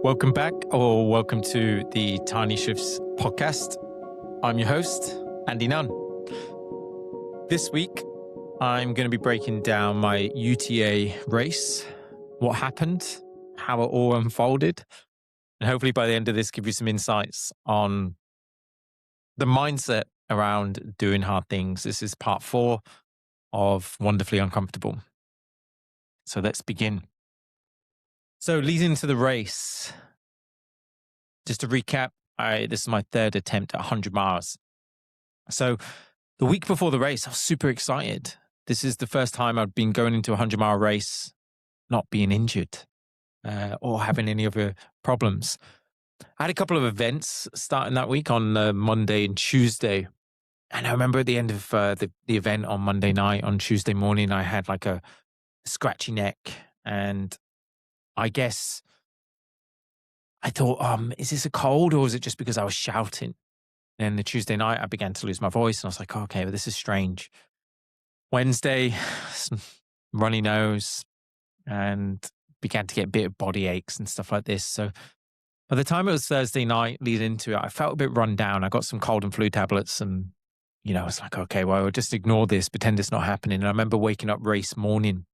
Welcome back, or welcome to the Tiny Shifts podcast. I'm your host, Andy Nunn. This week, I'm going to be breaking down my UTA race, what happened, how it all unfolded, and hopefully by the end of this, give you some insights on the mindset around doing hard things. This is part 4 of Wonderfully Uncomfortable. So let's begin. So leading into the race, just to recap, this is my third attempt at 100 miles. So the week before the race, I was super excited. This is the first time I've been going into a 100-mile race not being injured or having any other problems. I had a couple of events starting that week on Monday and Tuesday. And I remember at the end of the event on Monday night, on Tuesday morning, I had like a scratchy neck. And I guess I thought, is this a cold or is it just because I was shouting? And the Tuesday night, I began to lose my voice and I was like, okay, well, this is strange. Wednesday, runny nose and began to get a bit of body aches and stuff like this. So by the time it was Thursday night leading into it, I felt a bit run down. I got some cold and flu tablets and, I was like, okay, well, I'll just ignore this, pretend it's not happening. And I remember waking up race morning.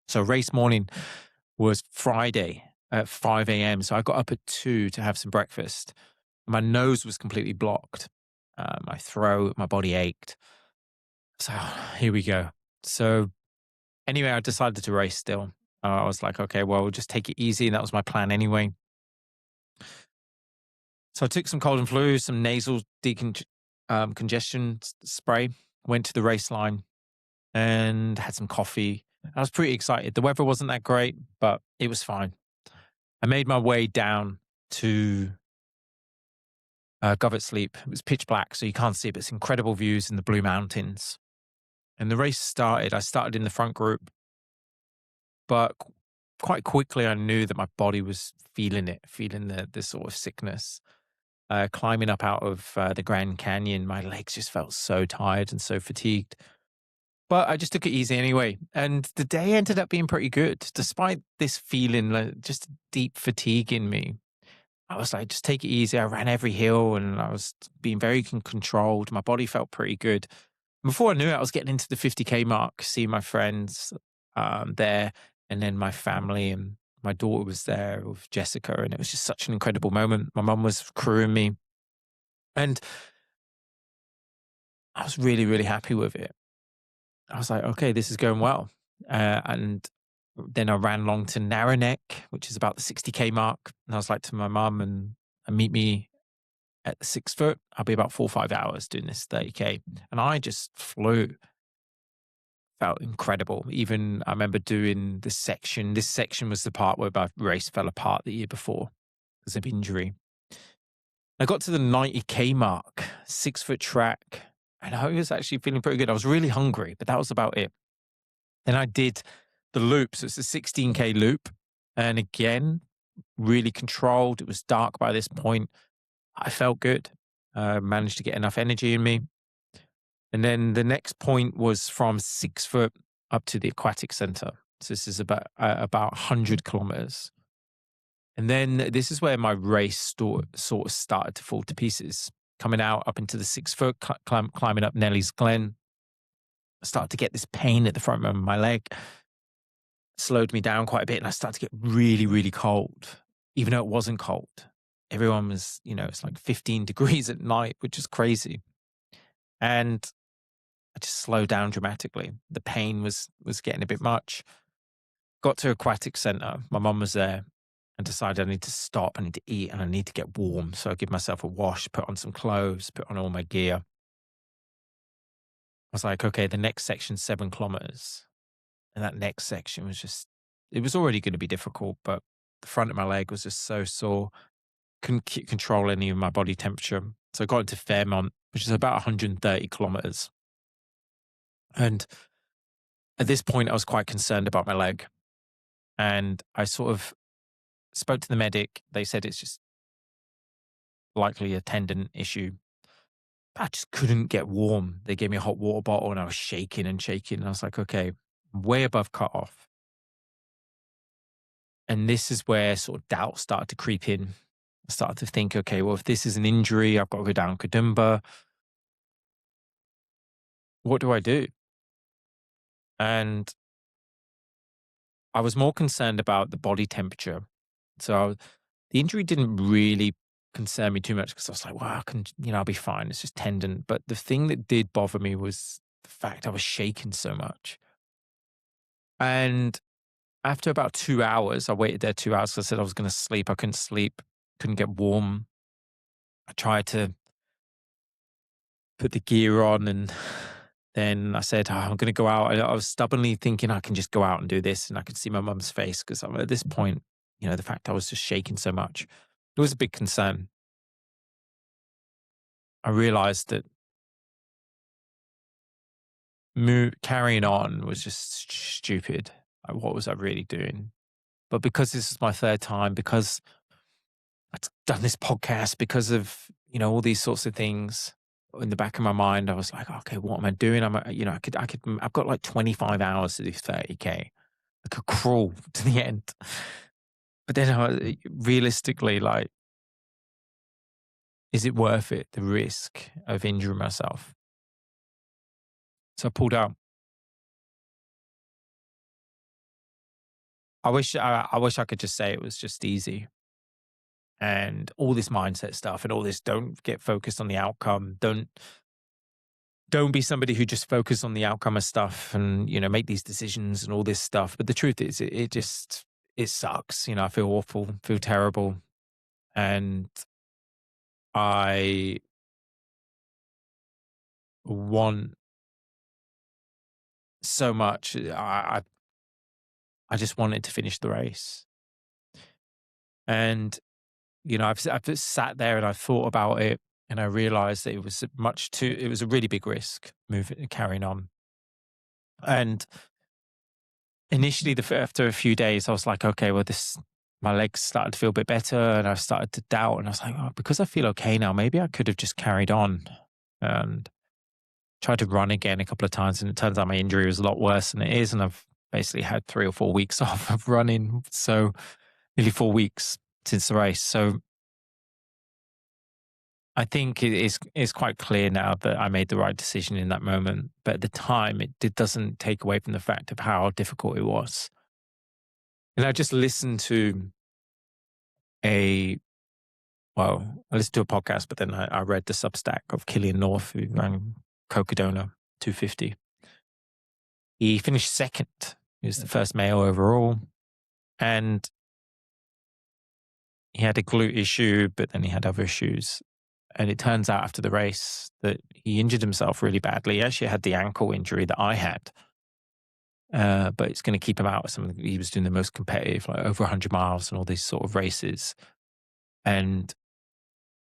So race morning was Friday at 5 a.m. So I got up at 2 to have some breakfast. My nose was completely blocked. My throat, my body ached. So here we go. So anyway, I decided to race still. I was like, okay, well, we'll just take it easy. And that was my plan anyway. So I took some cold and flu, some nasal congestion spray, went to the race line and had some coffee. I was pretty excited. The weather wasn't that great, but it was fine. I made my way down to Govert Sleep. It was pitch black, so you can't see it, but it's incredible views in the Blue Mountains. And the race started. I started in the front group, but quite quickly I knew that my body was feeling the sort of sickness. Climbing up out of the Grand Canyon, my legs just felt so tired and so fatigued. But I just took it easy anyway. And the day ended up being pretty good, despite this feeling, like just deep fatigue in me. I was like, just take it easy. I ran every hill and I was being very controlled. My body felt pretty good. Before I knew it, I was getting into the 50K mark, seeing my friends there, and then my family, and my daughter was there with Jessica, and it was just such an incredible moment. My mum was crewing me, and I was really, really happy with it. I was like, okay, this is going well. And then I ran along to Narrowneck, which is about the 60K mark. And I was like to my mum, and meet me at the 6 foot. I'll be about 4 or 5 hours doing this 30K. And I just flew. Felt incredible. Even I remember doing this section. This section was the part where my race fell apart the year before because of injury. I got to the 90K mark, 6 foot track, and I was actually feeling pretty good. I was really hungry, but that was about it. Then I did the loop. So it's a 16K loop. And again, really controlled. It was dark by this point. I felt good. Managed to get enough energy in me. And then the next point was from 6 foot up to the aquatic center. So this is about 100 kilometers. And then this is where my race sort of started to fall to pieces. Coming out up into the 6 foot, climbing up Nelly's Glen. I started to get this pain at the front of my leg. Slowed me down quite a bit, and I started to get really, really cold, even though it wasn't cold. Everyone was, it's like 15 degrees at night, which is crazy. And I just slowed down dramatically. The pain was getting a bit much. Got to aquatic center. My mum was there and decided I need to stop. I need to eat and I need to get warm. So I give myself a wash, put on some clothes, put on all my gear. I was like, okay, the next section's 7 kilometers. And that next section was it was already going to be difficult, but the front of my leg was just so sore. Couldn't control any of my body temperature. So I got into Fairmont, which is about 130 kilometers. And at this point, I was quite concerned about my leg. And I sort of spoke to the medic. They said it's just likely a tendon issue. I just couldn't get warm. They gave me a hot water bottle and I was shaking and shaking. And I was like, okay, I'm way above cutoff. And this is where sort of doubt started to creep in. I started to think, okay, well, if this is an injury, I've got to go down Kadumba. What do I do? And I was more concerned about the body temperature. So the injury didn't really concern me too much because I was like, well, I'll be fine. It's just tendon. But the thing that did bother me was the fact I was shaking so much. And after about 2 hours, I waited there 2 hours. 'Cause I said I was going to sleep. I couldn't sleep, couldn't get warm. I tried to put the gear on, and then I said, I'm going to go out. I was stubbornly thinking I can just go out and do this, and I could see my mum's face because at this point, the fact I was just shaking so much, it was a big concern. I realized that carrying on was just stupid. Like, what was I really doing? But because this is my third time, because I've done this podcast, because of, all these sorts of things in the back of my mind, I was like, okay, what am I doing? I've got like 25 hours to do 30K. I could crawl to the end. But then realistically, like, is it worth it, the risk of injuring myself? So I pulled out. I wish I could just say it was just easy. And all this mindset stuff and all this, don't get focused on the outcome. Don't be somebody who just focus on the outcome of stuff and, make these decisions and all this stuff. But the truth is, it sucks. I feel awful, feel terrible. And I want so much. I just wanted to finish the race. And, I've just sat there and I thought about it, and I realized that it was a really big risk carrying on. And initially, after a few days, I was like, okay, well, my legs started to feel a bit better, and I started to doubt. And I was like, oh, because I feel okay now, maybe I could have just carried on and tried to run again a couple of times. And it turns out my injury was a lot worse than it is. And I've basically had 3 or 4 weeks off of running. So nearly 4 weeks since the race. So I think it's quite clear now that I made the right decision in that moment. But at the time, it doesn't take away from the fact of how difficult it was. And I just listened to I listened to a podcast, but then I read the Substack of Killian North, who ran Cocodona 250. He finished second. He was the first male overall. And he had a glute issue, but then he had other issues. And it turns out after the race that he injured himself really badly. He actually had the ankle injury that I had. But it's going to keep him out of something. He was doing the most competitive, like over 100 miles and all these sort of races. And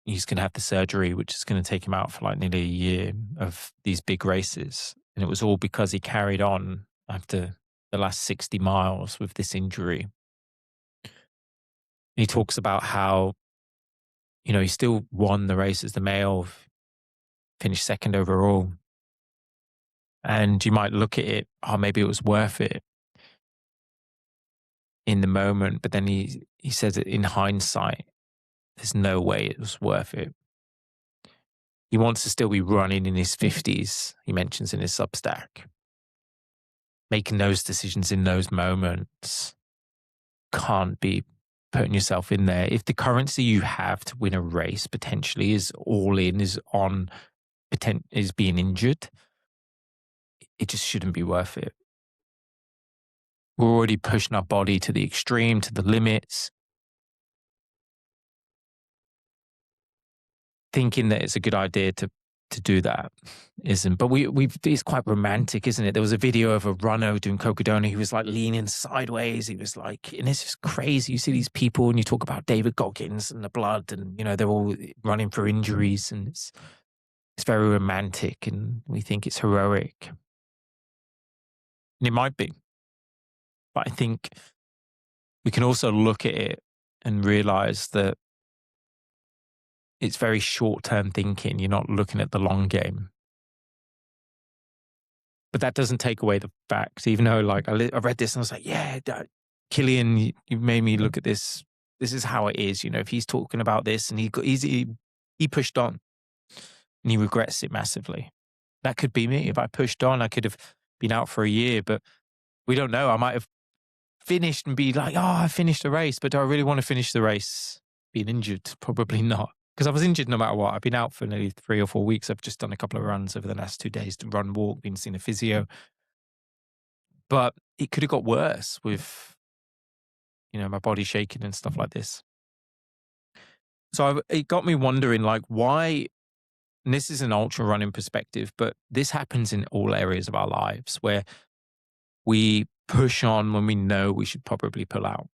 he's going to have the surgery, which is going to take him out for like nearly a year of these big races. And it was all because he carried on after the last 60 miles with this injury. And he talks about how, he still won the race as the male, finished second overall. And you might look at it, maybe it was worth it in the moment. But then he says that in hindsight, there's no way it was worth it. He wants to still be running in his 50s, he mentions in his Substack. Making those decisions in those moments can't be putting yourself in there. If the currency you have to win a race potentially is all in, is being injured, it just shouldn't be worth it. We're already pushing our body to the extreme, to the limits, thinking that it's a good idea to do that isn't. But it's quite romantic, isn't it? There was a video of a runner doing Cocodona. He was like leaning sideways. He was like, and it's just crazy. You see these people and you talk about David Goggins and the blood, and they're all running for injuries, and it's very romantic, and we think it's heroic. And it might be. But I think we can also look at it and realize that it's very short-term thinking. You're not looking at the long game. But that doesn't take away the facts, even though I read this and I was like, yeah, Killian, you made me look at this. This is how it is. You know, if he's talking about this and he pushed on and he regrets it massively. That could be me. If I pushed on, I could have been out for a year, but we don't know. I might have finished and be like, oh, I finished the race, but do I really want to finish the race being injured? Probably not. Because I was injured no matter what. I've been out for nearly 3 or 4 weeks. I've just done a couple of runs over the last 2 days to run, walk, been seeing a physio. But it could have got worse with, you know, my body shaking and stuff like this. So it got me wondering, like, why, and this is an ultra running perspective, but this happens in all areas of our lives where we push on when we know we should probably pull out.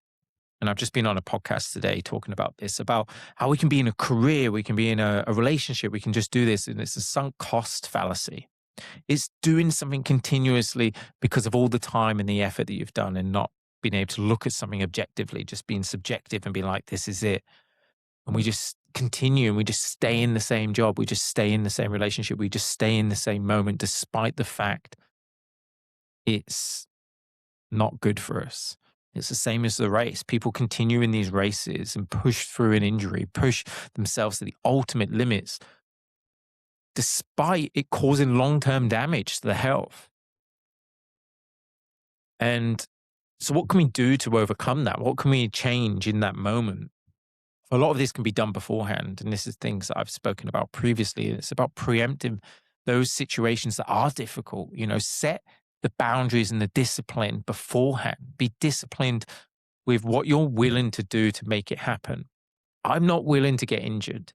And I've just been on a podcast today talking about this, about how we can be in a career, we can be in a relationship, we can just do this. And it's a sunk cost fallacy. It's doing something continuously because of all the time and the effort that you've done and not being able to look at something objectively, just being subjective and be like, this is it. And we just continue and we just stay in the same job. We just stay in the same relationship. We just stay in the same moment, despite the fact it's not good for us. It's the same as the race. People continue in these races and push through an injury, push themselves to the ultimate limits, despite it causing long-term damage to the health. And so what can we do to overcome that? What can we change in that moment? A lot of this can be done beforehand. And this is things that I've spoken about previously. It's about preempting those situations that are difficult. You know, set the boundaries and the discipline beforehand. Be disciplined with what you're willing to do to make it happen. I'm not willing to get injured.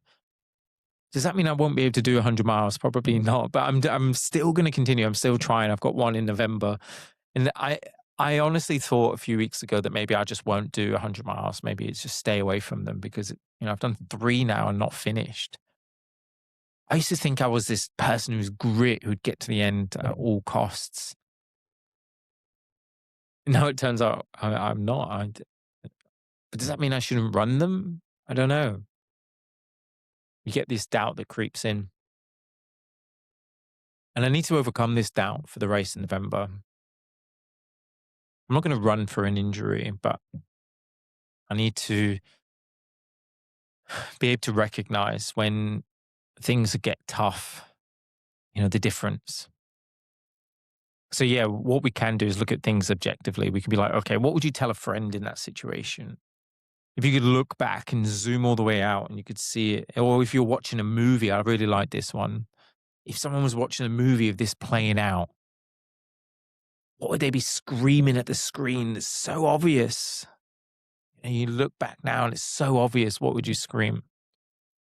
Does that mean I won't be able to do 100 miles? Probably not, but I'm still going to continue. I'm still trying. I've got one in November. And I honestly thought a few weeks ago that maybe I just won't do 100 miles. Maybe it's just stay away from them because, you know, I've done 3 now and not finished. I used to think I was this person who's grit, who'd get to the end at all costs. Now it turns out I'm not. But does that mean I shouldn't run them? I don't know. You get this doubt that creeps in. And I need to overcome this doubt for the race in November. I'm not going to run for an injury, but I need to be able to recognize when things get tough, you know, the difference. So yeah, what we can do is look at things objectively. We can be like, okay, what would you tell a friend in that situation? If you could look back and zoom all the way out and you could see it, or if you're watching a movie, I really like this one. If someone was watching a movie of this playing out, what would they be screaming at the screen that's so obvious? And you look back now and it's so obvious, what would you scream?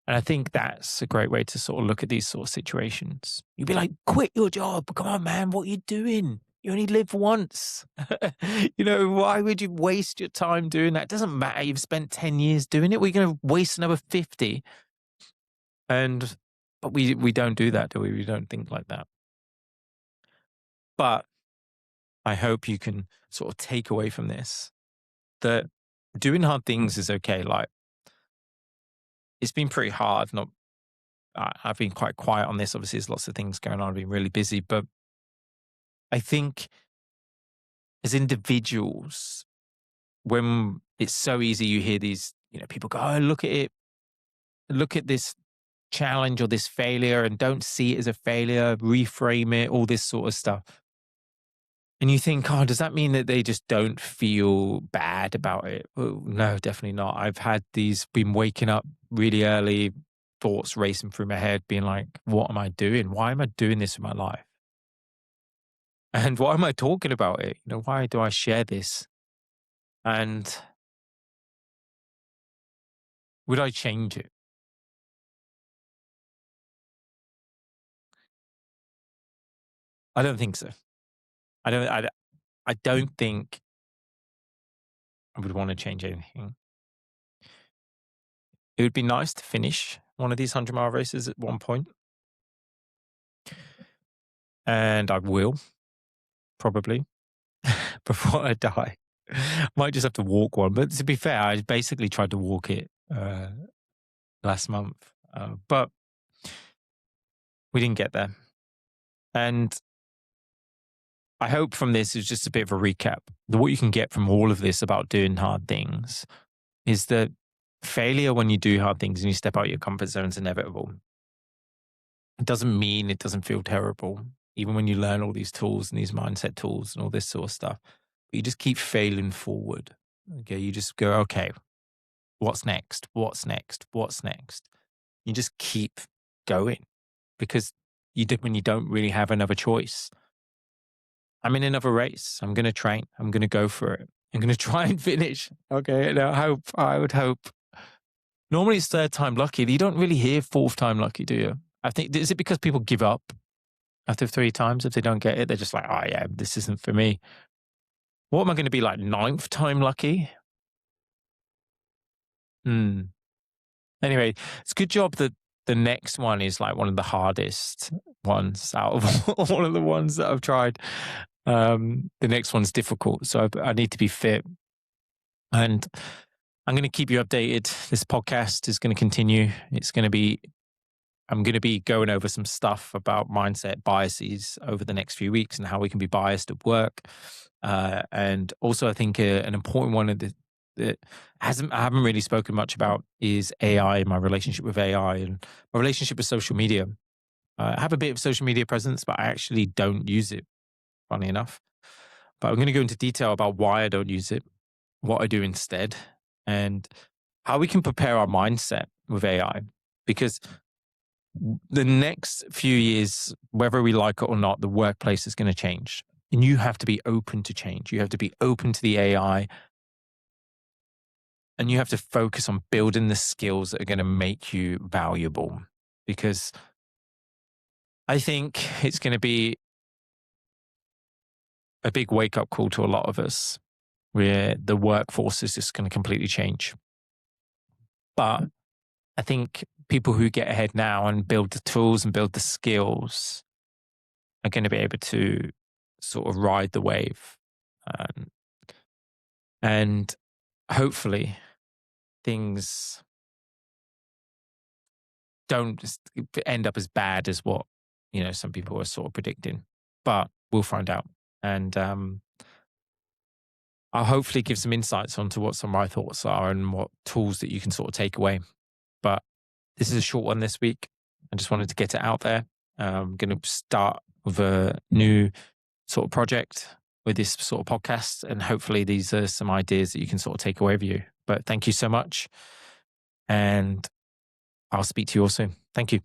And I think that's a great way to sort of look at these sort of situations. You'd be like, quit your job. Come on, man. What are you doing? You only live once. You know, why would you waste your time doing that? It doesn't matter. You've spent 10 years doing it. We're going to waste another 50. But we don't do that, do we? We don't think like that. But I hope you can sort of take away from this that doing hard things is okay. Like, it's been pretty hard. I've been quite quiet on this. Obviously, there's lots of things going on. I've been really busy. But I think as individuals, when it's so easy, you hear these, you know, people go, oh, look at it. Look at this challenge or this failure and don't see it as a failure, reframe it, all this sort of stuff. And you think, oh, does that mean that they just don't feel bad about it? Well, no, definitely not. I've had been waking up really early, thoughts racing through my head, being like, what am I doing? Why am I doing this in my life? And why am I talking about it? You know, why do I share this? And would I change it? I don't think so. I don't think I would want to change anything. It would be nice to finish one of these 100-mile races at one point. And I will, probably, before I die. Might just have to walk one. But to be fair, I basically tried to walk it last month. But we didn't get there. And I hope from this is just a bit of a recap. What you can get from all of this about doing hard things is that failure when you do hard things and you step out your comfort zone is inevitable. It doesn't mean it doesn't feel terrible, even when you learn all these tools and these mindset tools and all this sort of stuff. But you just keep failing forward. Okay. You just go, okay, what's next? What's next? What's next? You just keep going because when you don't really have another choice. I'm in another race. I'm going to train. I'm going to go for it. I'm going to try and finish. Okay. And I would hope. Normally it's third time lucky. You don't really hear fourth time lucky, do you? I think, is it because people give up after 3 times? If they don't get it, they're just like, oh yeah, this isn't for me. What am I going to be like, 9th time lucky? Anyway, it's a good job that the next one is like one of the hardest ones out of all of the ones that I've tried. The next one's difficult. So I need to be fit. And I'm going to keep you updated. This podcast is going to continue. I'm going to be going over some stuff about mindset biases over the next few weeks and how we can be biased at work. And also, I think an important one that I haven't really spoken much about is AI, my relationship with AI and my relationship with social media. I have a bit of social media presence, but I actually don't use it, funny enough. But I'm going to go into detail about why I don't use it, what I do instead, and how we can prepare our mindset with AI. Because the next few years, whether we like it or not, the workplace is going to change. And you have to be open to change. You have to be open to the AI. And you have to focus on building the skills that are going to make you valuable. Because I think it's going to be a big wake-up call to a lot of us, where the workforce is just going to completely change. But I think people who get ahead now and build the tools and build the skills are going to be able to sort of ride the wave. And hopefully things don't just end up as bad as what, some people are sort of predicting. But we'll find out. And I'll hopefully give some insights onto what some of my thoughts are and what tools that you can sort of take away. But this is a short one this week. I just wanted to get it out there. I'm going to start with a new sort of project with this sort of podcast. And hopefully these are some ideas that you can sort of take away with you. But thank you so much. And I'll speak to you all soon. Thank you.